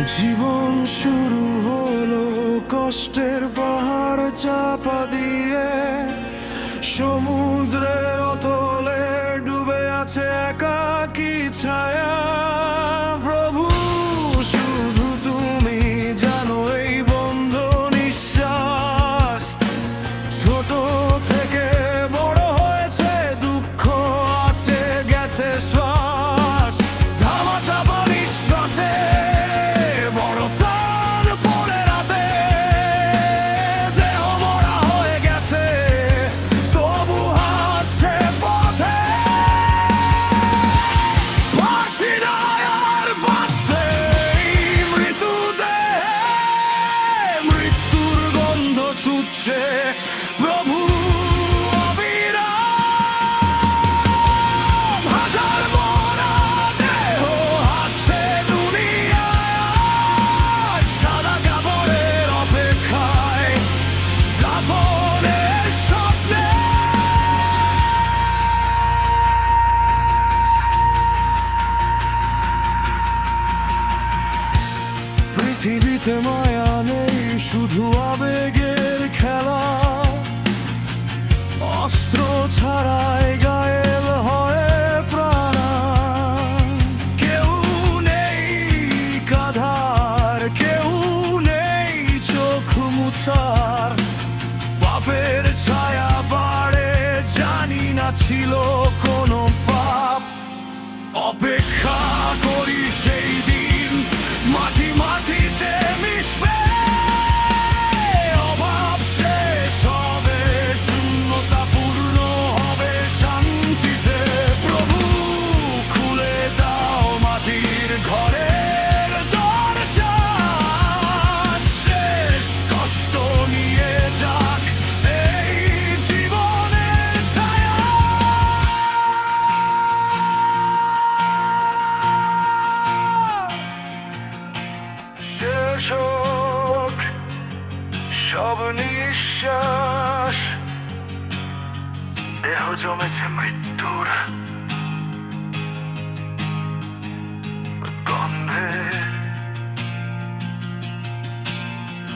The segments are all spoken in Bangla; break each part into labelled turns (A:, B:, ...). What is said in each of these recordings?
A: জীবন শুরু হলো কষ্টের পাহাড় চাপা দিয়ে, সমুদ্রের অতলে ডুবে আছে একাকী ছায়া। প্রভু শুধু তুমি জানো এই বন্ধ নিঃশ্বাস, ছোট থেকে বড় হয়েছে দুঃখ, আটকে গেছে শ্বাস। ধামা চাপা নিঃশ্বাসে বড় প্রাণ পড়ে রাতে, দেহ মরা হয়ে গেছে তবু হাঁটছে পথে। পারছি না আর বাঁচতে মৃত্যুদেহে, মৃত্যুর গন্ধ ছুটছে প্রভু অবিরাম। হাজার মরা দেহ হাঁটছে দুনিয়ায়, সাদা কাপড়ের অপেক্ষায় দাফনের স্বপ্নে। পৃথিবীতে মায়া নেই, শুধু আবেগের খেলা। অস্ত্র ছাড়াই গায়েল হয় প্রাণ। কেউ নেই কাঁধার, কেউ নেই চোখ মুছার। পাপের ছায়া বাড়ে, জানি না ছিল কোনো পাপ। অপেক্ষা করি সেই দিন মাটি মাটিতে মিশবে, অভাব শেষ হবে, শূন্যতা পূর্ণ হবে শান্তিতে। প্রভু খুলে দাও মাটির ঘরের দরজা, শেষ কষ্ট নিয়ে যাক এই জীবনের ছায়া। শেষ হোক সব নিঃশ্বাস, দেহ জমেছে মৃত্যুর গন্ধে।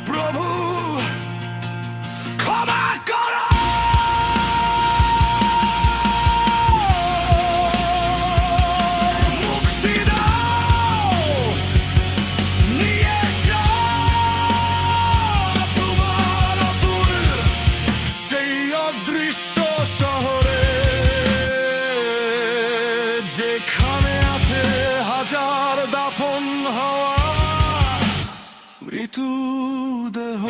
A: প্রভু ক্ষমা করো, মুক্তি দাও, নিয়ে যাও তোমার অতুল সেই অদৃশ্য শহরে, যেখানে আছে হাজার দাফন হওয়া মৃত্যুদেহ।